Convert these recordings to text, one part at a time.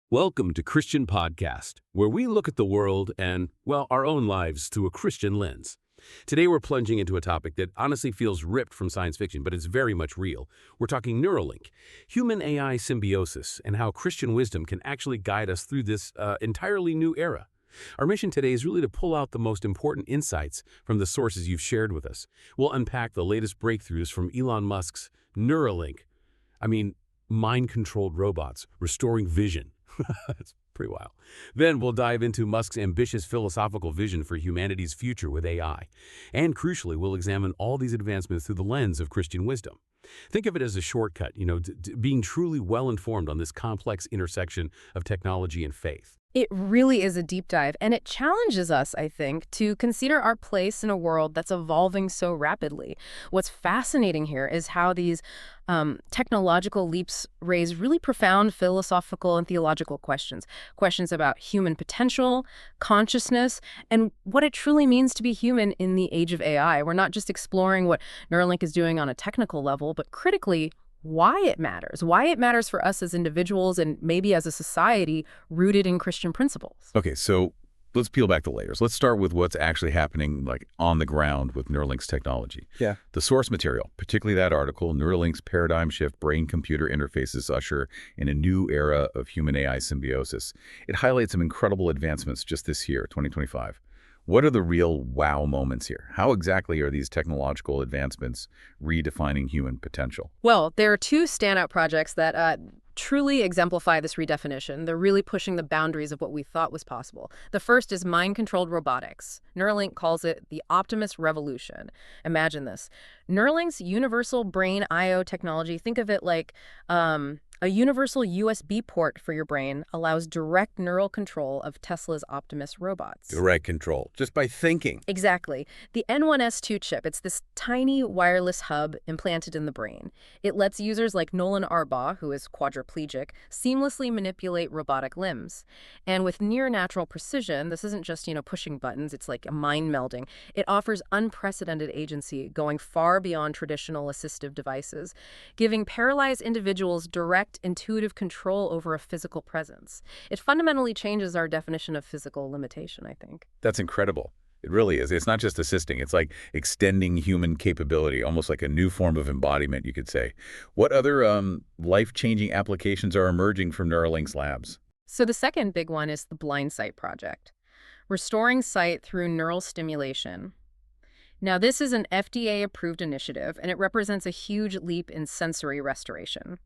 Welcome to Christian Podcast, where we look at the world and, well, our own lives through a Christian lens. Today we're plunging into a topic that honestly feels ripped from science fiction, but it's very much real. We're talking Neuralink, human-AI symbiosis, and how Christian wisdom can actually guide us through this entirely new era. Our mission today is really to pull out the most important insights from the sources you've shared with us. We'll unpack the latest breakthroughs from Elon Musk's Neuralink. Mind-controlled robots, restoring vision. That's pretty wild. Then we'll dive into Musk's ambitious philosophical vision for humanity's future with AI. And crucially, we'll examine all these advancements through the lens of Christian wisdom. Think of it as a shortcut, being truly well-informed on this complex intersection of technology and faith. It really is a deep dive, and it challenges us, I think, to consider our place in a world that's evolving so rapidly. What's fascinating here is how these technological leaps raise really profound philosophical and theological questions. Questions about human potential, consciousness, and what it truly means to be human in the age of AI. We're not just exploring what Neuralink is doing on a technical level, but critically, why it matters for us as individuals and maybe as a society rooted in Christian principles. Okay, so let's peel back the layers. Let's start with what's actually happening on the ground with Neuralink's technology. Yeah. The source material, particularly that article, Neuralink's paradigm shift brain-computer interfaces usher in a new era of human-AI symbiosis. It highlights some incredible advancements just this year, 2025. What are the real wow moments here? How exactly are these technological advancements redefining human potential? Well, there are two standout projects that truly exemplify this redefinition. They're really pushing the boundaries of what we thought was possible. The first is mind-controlled robotics. Neuralink calls it the Optimus revolution. Imagine this. Neuralink's universal brain I/O technology, think of it like a universal USB port for your brain, allows direct neural control of Tesla's Optimus robots. Direct control, just by thinking. Exactly. The N1S2 chip, it's this tiny wireless hub implanted in the brain. It lets users like Nolan Arbaugh, who is quadriplegic, seamlessly manipulate robotic limbs. And with near-natural precision, this isn't just, pushing buttons, it's like a mind melding. It offers unprecedented agency, going far beyond traditional assistive devices, giving paralyzed individuals direct intuitive control over a physical presence. It fundamentally changes our definition of physical limitation, I think. That's incredible. It really is. It's not just assisting. It's like extending human capability, almost like a new form of embodiment, you could say. What other life-changing applications are emerging from Neuralink's labs? So the second big one is the Blind Sight project, restoring sight through neural stimulation. Now, this is an FDA-approved initiative, and it represents a huge leap in sensory restoration.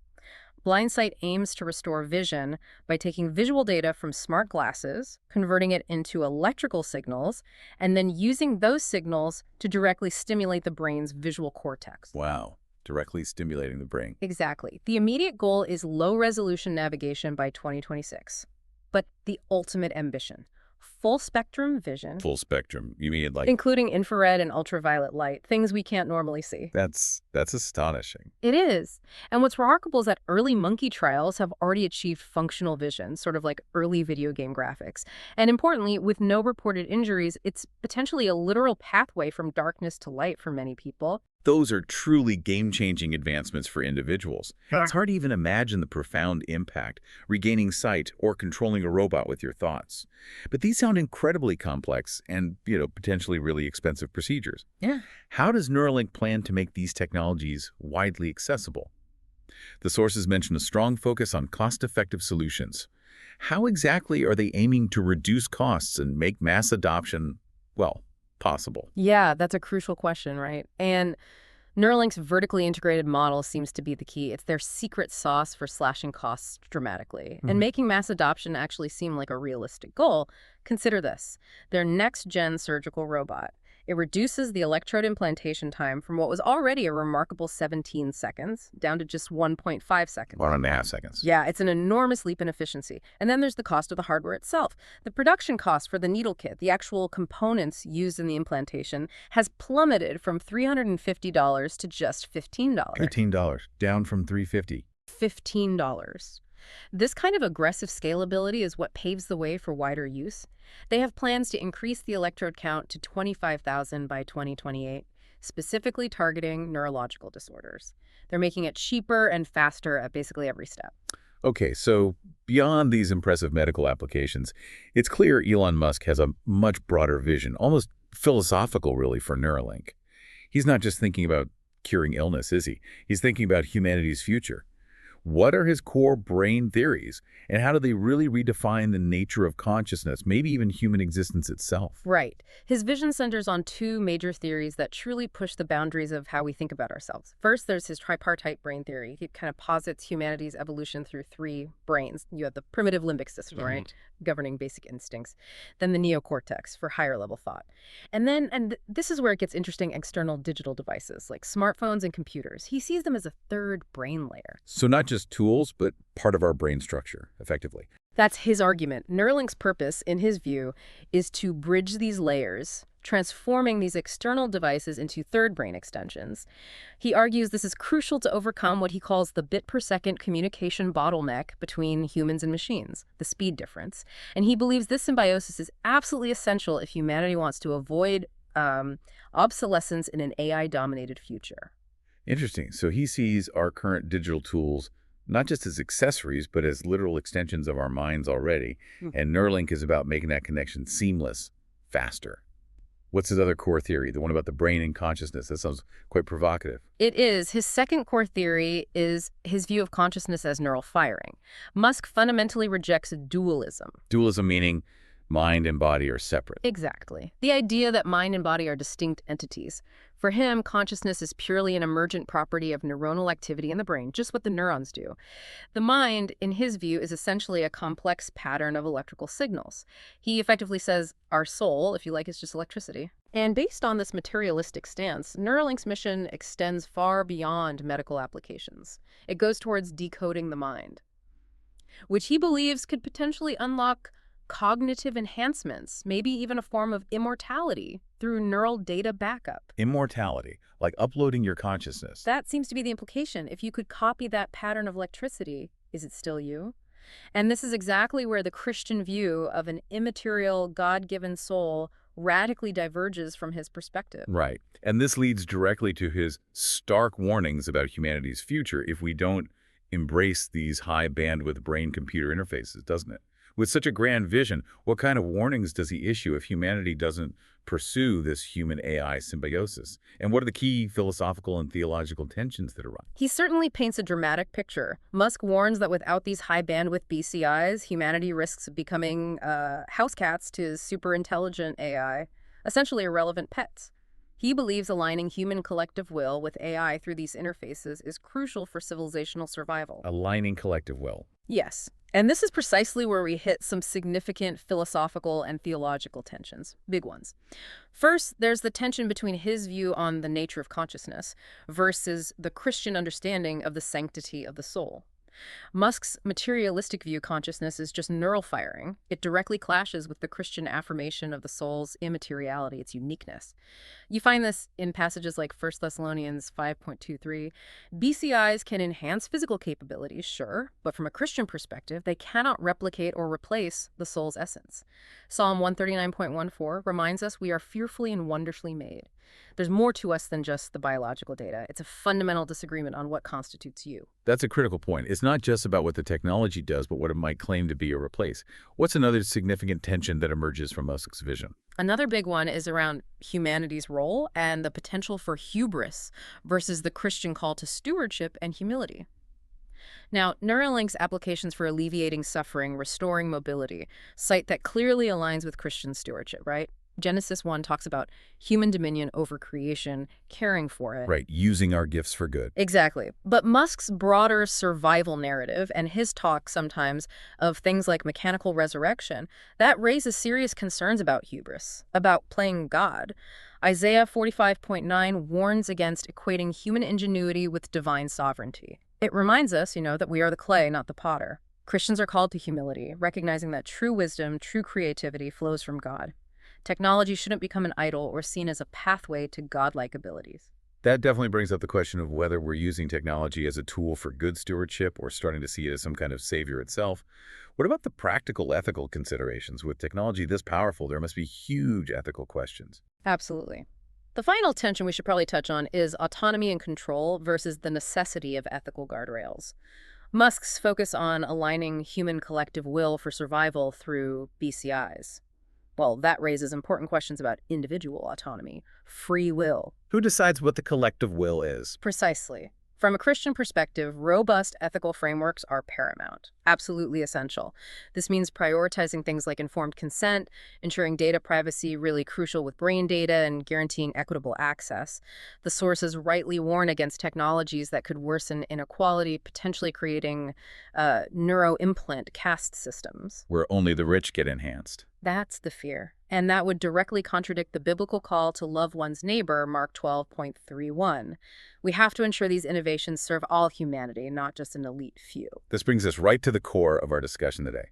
Blind Sight aims to restore vision by taking visual data from smart glasses, converting it into electrical signals, and then using those signals to directly stimulate the brain's visual cortex. Wow. Directly stimulating the brain. Exactly. The immediate goal is low-resolution navigation by 2026. But the ultimate ambition, full-spectrum vision. Full spectrum. You mean like... Including infrared and ultraviolet light, things we can't normally see. That's astonishing. It is. And what's remarkable is that early monkey trials have already achieved functional vision, sort of like early video game graphics. And importantly, with no reported injuries, it's potentially a literal pathway from darkness to light for many people. Those are truly game-changing advancements for individuals. It's hard to even imagine the profound impact, regaining sight or controlling a robot with your thoughts. But these sound incredibly complex and, potentially really expensive procedures. Yeah. How does Neuralink plan to make these technologies widely accessible? The sources mention a strong focus on cost-effective solutions. How exactly are they aiming to reduce costs and make mass adoption, possible? Yeah, that's a crucial question, right? And Neuralink's vertically integrated model seems to be the key. It's their secret sauce for slashing costs dramatically and making mass adoption actually seem like a realistic goal. Consider this, their next-gen surgical robot. It reduces the electrode implantation time from what was already a remarkable 17 seconds down to just 1.5 seconds. 1.5 seconds. Yeah, it's an enormous leap in efficiency. And then there's the cost of the hardware itself. The production cost for the needle kit, the actual components used in the implantation, has plummeted from $350 to just $15. $15, down from $350. $15. This kind of aggressive scalability is what paves the way for wider use. They have plans to increase the electrode count to 25,000 by 2028, specifically targeting neurological disorders. They're making it cheaper and faster at basically every step. Okay, so beyond these impressive medical applications, it's clear Elon Musk has a much broader vision, almost philosophical really, for Neuralink. He's not just thinking about curing illness, is he? He's thinking about humanity's future. What are his core brain theories, and how do they really redefine the nature of consciousness, maybe even human existence itself? Right. His vision centers on two major theories that truly push the boundaries of how we think about ourselves. First, there's his tripartite brain theory. He kind of posits humanity's evolution through three brains. You have the primitive limbic system, right, governing basic instincts. Then the neocortex for higher level thought. And this is where it gets interesting, external digital devices like smartphones and computers. He sees them as a third brain layer. So not just tools, but part of our brain structure, effectively. That's his argument. Neuralink's purpose, in his view, is to bridge these layers, transforming these external devices into third brain extensions. He argues this is crucial to overcome what he calls the bit-per-second communication bottleneck between humans and machines, the speed difference. And he believes this symbiosis is absolutely essential if humanity wants to avoid obsolescence in an AI-dominated future. Interesting. So he sees our current digital tools not just as accessories, but as literal extensions of our minds already. And Neuralink is about making that connection seamless, faster. What's his other core theory, the one about the brain and consciousness? That sounds quite provocative. It is. His second core theory is his view of consciousness as neural firing. Musk fundamentally rejects dualism. Dualism meaning mind and body are separate. Exactly. The idea that mind and body are distinct entities. For him, consciousness is purely an emergent property of neuronal activity in the brain, just what the neurons do. The mind, in his view, is essentially a complex pattern of electrical signals. He effectively says, our soul, if you like, is just electricity. And based on this materialistic stance, Neuralink's mission extends far beyond medical applications. It goes towards decoding the mind, which he believes could potentially unlock cognitive enhancements, maybe even a form of immortality through neural data backup. Immortality, like uploading your consciousness. That seems to be the implication. If you could copy that pattern of electricity, is it still you? And this is exactly where the Christian view of an immaterial, God-given soul radically diverges from his perspective. Right. And this leads directly to his stark warnings about humanity's future if we don't embrace these high-bandwidth brain-computer interfaces, doesn't it? With such a grand vision, what kind of warnings does he issue if humanity doesn't pursue this human-AI symbiosis? And what are the key philosophical and theological tensions that arise? He certainly paints a dramatic picture. Musk warns that without these high-bandwidth BCIs, humanity risks becoming house cats to super-intelligent AI, essentially irrelevant pets. He believes aligning human collective will with AI through these interfaces is crucial for civilizational survival. Aligning collective will. Yes. And this is precisely where we hit some significant philosophical and theological tensions, big ones. First, there's the tension between his view on the nature of consciousness versus the Christian understanding of the sanctity of the soul. Musk's materialistic view consciousness is just neural firing. It directly clashes with the Christian affirmation of the soul's immateriality, its uniqueness. You find this in passages like 1 Thessalonians 5.23. BCIs can enhance physical capabilities, sure, but from a Christian perspective, they cannot replicate or replace the soul's essence. Psalm 139.14 reminds us we are fearfully and wonderfully made. There's more to us than just the biological data. It's a fundamental disagreement on what constitutes you. That's a critical point. It's not just about what the technology does, but what it might claim to be or replace. What's another significant tension that emerges from Musk's vision? Another big one is around humanity's role and the potential for hubris versus the Christian call to stewardship and humility. Now, Neuralink's applications for alleviating suffering, restoring mobility, cite that clearly aligns with Christian stewardship, right? Genesis 1 talks about human dominion over creation, caring for it. Right, using our gifts for good. Exactly. But Musk's broader survival narrative and his talk sometimes of things like mechanical resurrection, that raises serious concerns about hubris, about playing God. Isaiah 45.9 warns against equating human ingenuity with divine sovereignty. It reminds us, that we are the clay, not the potter. Christians are called to humility, recognizing that true wisdom, true creativity flows from God. Technology shouldn't become an idol or seen as a pathway to godlike abilities. That definitely brings up the question of whether we're using technology as a tool for good stewardship or starting to see it as some kind of savior itself. What about the practical ethical considerations? With technology this powerful, there must be huge ethical questions. Absolutely. The final tension we should probably touch on is autonomy and control versus the necessity of ethical guardrails. Musk's focus on aligning human collective will for survival through BCIs. Well, that raises important questions about individual autonomy, free will. Who decides what the collective will is? Precisely. From a Christian perspective, robust ethical frameworks are paramount, absolutely essential. This means prioritizing things like informed consent, ensuring data privacy, really crucial with brain data, and guaranteeing equitable access. The sources rightly warn against technologies that could worsen inequality, potentially creating neuroimplant caste systems. Where only the rich get enhanced. That's the fear. And that would directly contradict the biblical call to love one's neighbor, Mark 12.31. We have to ensure these innovations serve all humanity, not just an elite few. This brings us right to the core of our discussion today.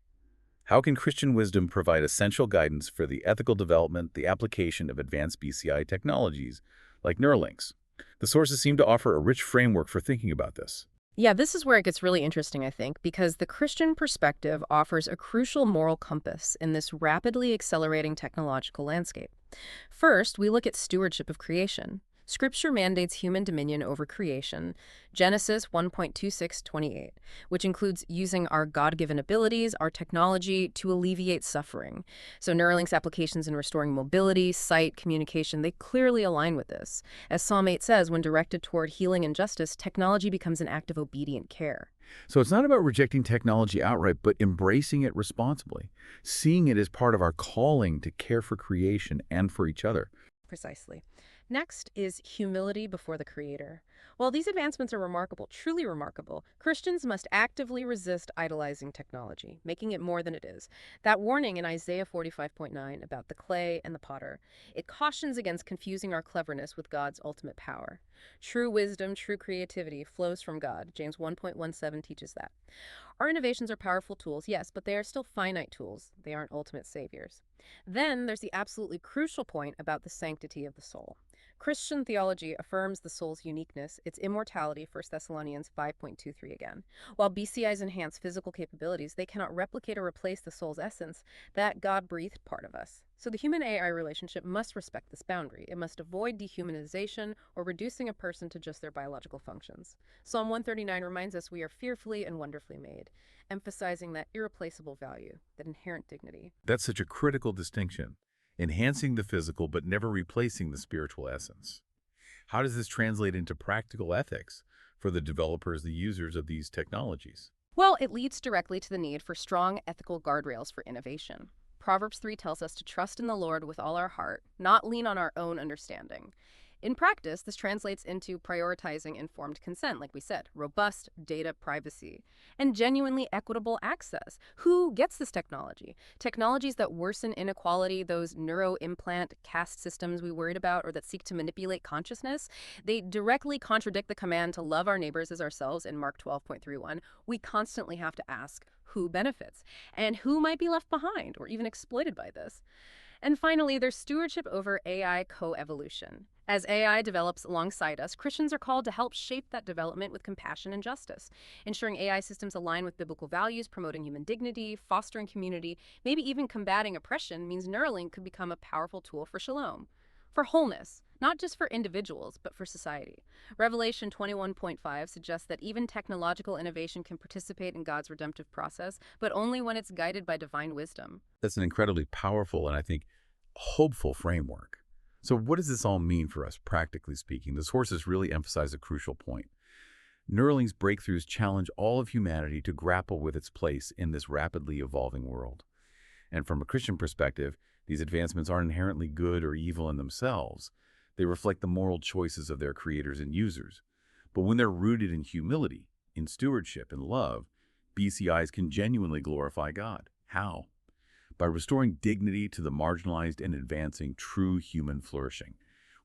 How can Christian wisdom provide essential guidance for the ethical development, the application of advanced BCI technologies like Neuralinks? The sources seem to offer a rich framework for thinking about this. Yeah, this is where it gets really interesting, I think, because the Christian perspective offers a crucial moral compass in this rapidly accelerating technological landscape. First, we look at stewardship of creation. Scripture mandates human dominion over creation, Genesis 1.26:28, which includes using our God-given abilities, our technology, to alleviate suffering. So Neuralink's applications in restoring mobility, sight, communication, they clearly align with this. As Psalm 8 says, when directed toward healing and justice, technology becomes an act of obedient care. So it's not about rejecting technology outright, but embracing it responsibly, seeing it as part of our calling to care for creation and for each other. Precisely. Next is humility before the Creator. While these advancements are remarkable, truly remarkable, Christians must actively resist idolizing technology, making it more than it is. That warning in Isaiah 45.9 about the clay and the potter, it cautions against confusing our cleverness with God's ultimate power. True wisdom, true creativity flows from God. James 1.17 teaches that. Our innovations are powerful tools, yes, but they are still finite tools. They aren't ultimate saviors. Then there's the absolutely crucial point about the sanctity of the soul. Christian theology affirms the soul's uniqueness, its immortality, 1 Thessalonians 5.23 again. While BCIs enhance physical capabilities, they cannot replicate or replace the soul's essence, that God-breathed part of us. So the human-AI relationship must respect this boundary. It must avoid dehumanization or reducing a person to just their biological functions. Psalm 139 reminds us we are fearfully and wonderfully made, emphasizing that irreplaceable value, that inherent dignity. That's such a critical distinction. Enhancing the physical but never replacing the spiritual essence. How does this translate into practical ethics for the developers, the users of these technologies? Well, it leads directly to the need for strong ethical guardrails for innovation. Proverbs 3 tells us to trust in the Lord with all our heart, not lean on our own understanding. In practice, this translates into prioritizing informed consent, like we said, robust data privacy, and genuinely equitable access. Who gets this technology? Technologies that worsen inequality, those neuroimplant caste systems we worried about, or that seek to manipulate consciousness, they directly contradict the command to love our neighbors as ourselves in Mark 12.31. We constantly have to ask who benefits and who might be left behind or even exploited by this. And finally, there's stewardship over AI coevolution. As AI develops alongside us, Christians are called to help shape that development with compassion and justice, ensuring AI systems align with biblical values, promoting human dignity, fostering community, maybe even combating oppression means Neuralink could become a powerful tool for shalom, for wholeness, not just for individuals, but for society. Revelation 21.5 suggests that even technological innovation can participate in God's redemptive process, but only when it's guided by divine wisdom. That's an incredibly powerful and I think hopeful framework. So what does this all mean for us, practically speaking? The sources really emphasize a crucial point. Neuralink's breakthroughs challenge all of humanity to grapple with its place in this rapidly evolving world. And from a Christian perspective, these advancements aren't inherently good or evil in themselves. They reflect the moral choices of their creators and users. But when they're rooted in humility, in stewardship, and love, BCIs can genuinely glorify God. How? By restoring dignity to the marginalized and advancing true human flourishing.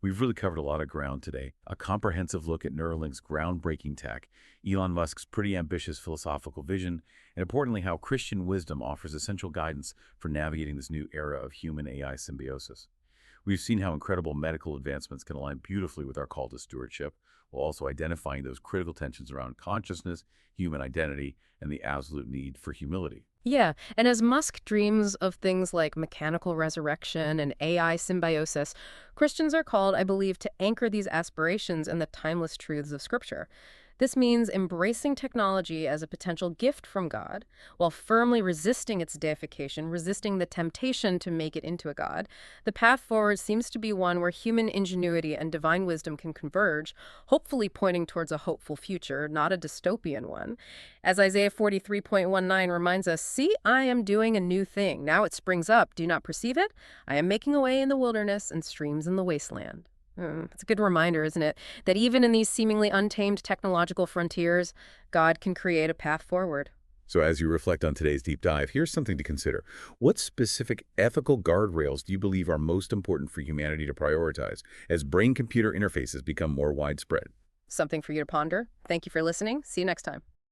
We've really covered a lot of ground today. A comprehensive look at Neuralink's groundbreaking tech, Elon Musk's pretty ambitious philosophical vision, and importantly, how Christian wisdom offers essential guidance for navigating this new era of human-AI symbiosis. We've seen how incredible medical advancements can align beautifully with our call to stewardship, while also identifying those critical tensions around consciousness, human identity, and the absolute need for humility. Yeah, and as Musk dreams of things like mechanical resurrection and AI symbiosis, Christians are called, I believe, to anchor these aspirations in the timeless truths of Scripture. This means embracing technology as a potential gift from God, while firmly resisting its deification, resisting the temptation to make it into a god. The path forward seems to be one where human ingenuity and divine wisdom can converge, hopefully pointing towards a hopeful future, not a dystopian one. As Isaiah 43:19 reminds us, "See, I am doing a new thing. Now it springs up. Do you not perceive it? I am making a way in the wilderness and streams in the wasteland." It's a good reminder, isn't it, that even in these seemingly untamed technological frontiers, God can create a path forward. So as you reflect on today's deep dive, here's something to consider. What specific ethical guardrails do you believe are most important for humanity to prioritize as brain-computer interfaces become more widespread? Something for you to ponder. Thank you for listening. See you next time.